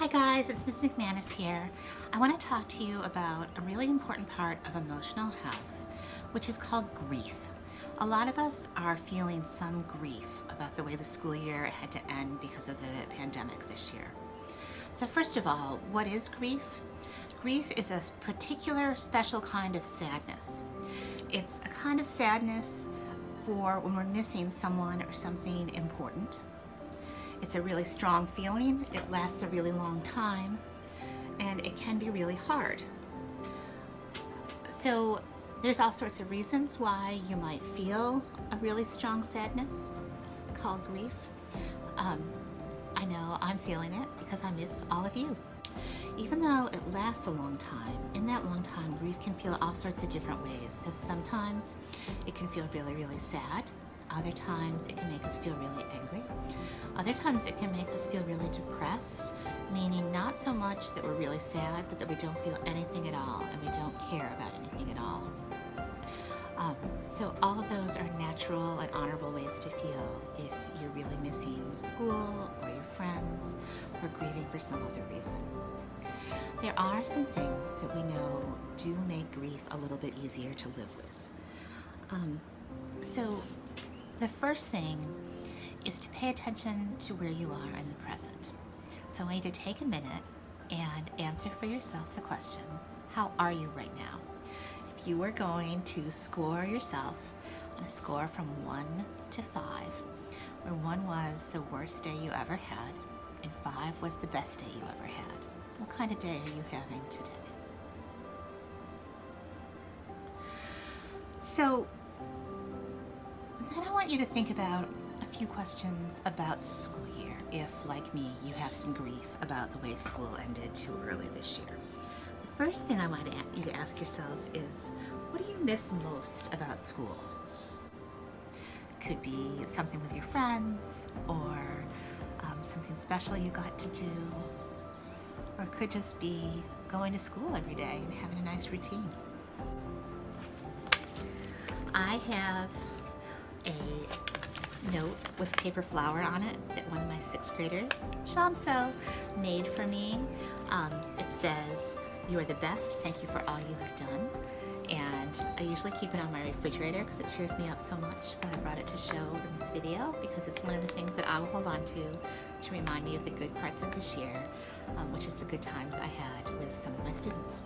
Hi guys, it's Miss McManus here. I want to talk to you about a really important part of emotional health, which is called grief. A lot of us are feeling some grief about the way the school year had to end because of the pandemic this year. So first of all, what is grief? Grief is a particular special kind of sadness. It's a kind of sadness for when we're missing someone or something important. It's a really strong feeling, it lasts a really long time, and it can be really hard. So there's all sorts of reasons why you might feel a really strong sadness called grief. I know I'm feeling it because I miss all of you. Even though it lasts a long time, in that long time, grief can feel all sorts of different ways. So sometimes it can feel really, really sad. Other times it can make us feel really angry. Other times it can make us feel really depressed, meaning not so much that we're really sad, but that we don't feel anything at all and we don't care about anything at all. So all of those are natural and honorable ways to feel if you're really missing school or your friends or grieving for some other reason. There are some things that we know do make grief a little bit easier to live with. So the first thing is to pay attention to where you are in the present. So I want you to take a minute and answer for yourself the question, how are you right now? If you were going to score yourself on a score from 1 to 5, where 1 was the worst day you ever had and 5 was the best day you ever had, what kind of day are you having today? So then I want you to think about a few questions about the school year, if, like me, you have some grief about the way school ended too early this year. The first thing I want you to ask yourself is, what do you miss most about school? It could be something with your friends, or something special you got to do, or it could just be going to school every day and having a nice routine. I have a note with paper flower on it that one of my 6th graders, Shamso, made for me. It says, "You are the best, thank you for all you have done." And I usually keep it on my refrigerator because it cheers me up so much, but I brought it to show in this video because it's one of the things that I will hold on to remind me of the good parts of this year, which is the good times I had with some of my students.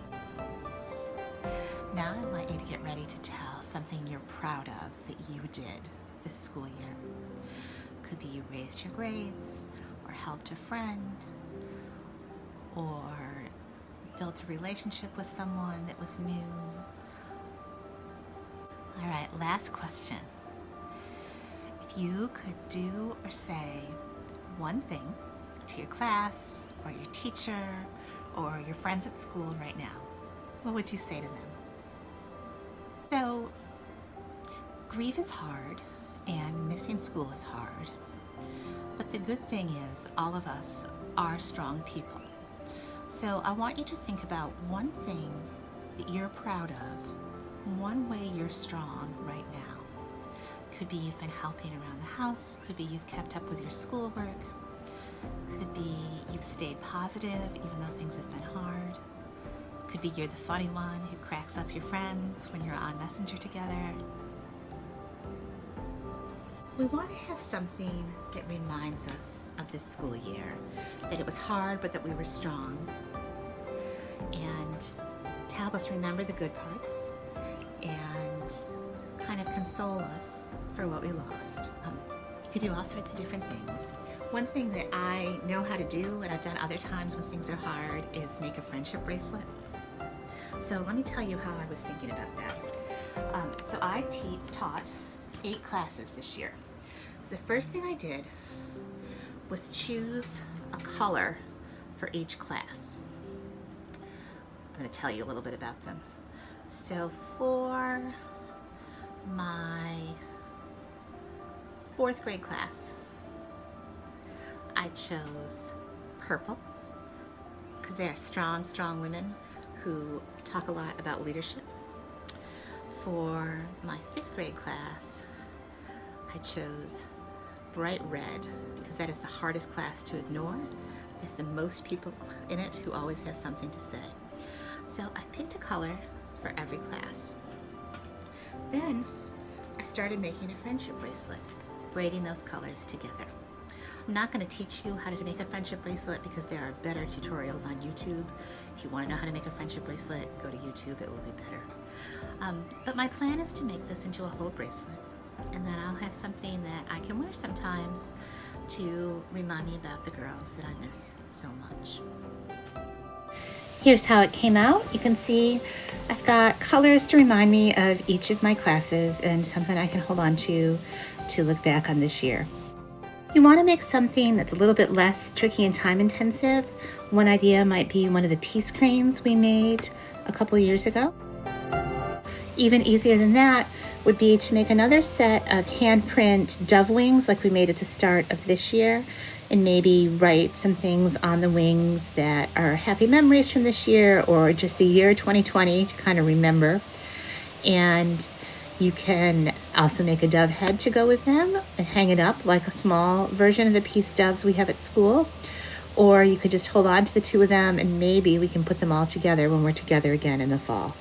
Now I want you to get ready to tell something you're proud of that you did this school year. Could be you raised your grades, or helped a friend, or built a relationship with someone that was new. All right, last question. If you could do or say one thing to your class, or your teacher, or your friends at school right now, what would you say to them? So, grief is hard, and missing school is hard, but the good thing is all of us are strong people. So I want you to think about one thing that you're proud of, one way you're strong right now. Could be you've been helping around the house, could be you've kept up with your schoolwork, could be you've stayed positive even though things have been hard. Could be you're the funny one who cracks up your friends when you're on Messenger together. We want to have something that reminds us of this school year, that it was hard but that we were strong, and to help us remember the good parts and kind of console us for what we lost. You could do all sorts of different things. One thing that I know how to do, and I've done other times when things are hard, is make a friendship bracelet. So let me tell you how I was thinking about that. So I taught 8 classes this year. So the first thing I did was choose a color for each class. I'm going to tell you a little bit about them. So for my 4th grade class, I chose purple because they are strong, strong women who talk a lot about leadership. For my 5th grade class, I chose bright red because that is the hardest class to ignore, There's the most people in it who always have something to say. So I picked a color for every class. Then I started making a friendship bracelet, braiding those colors together. I'm not going to teach you how to make a friendship bracelet because there are better tutorials on YouTube. If you want to know how to make a friendship bracelet, go to YouTube, it will be better. But my plan is to make this into a whole bracelet, and then I'll have something that I can wear sometimes to remind me about the girls that I miss so much. Here's how it came out. You can see I've got colors to remind me of each of my classes and something I can hold on to look back on this year. You want to make something that's a little bit less tricky and time intensive. One idea might be one of the peace cranes we made a couple of years ago. Even easier than that would be to make another set of handprint dove wings like we made at the start of this year, and maybe write some things on the wings that are happy memories from this year or just the year 2020 to kind of remember. And you can also make a dove head to go with them and hang it up like a small version of the peace doves we have at school. Or you could just hold on to the two of them and maybe we can put them all together when we're together again in the fall.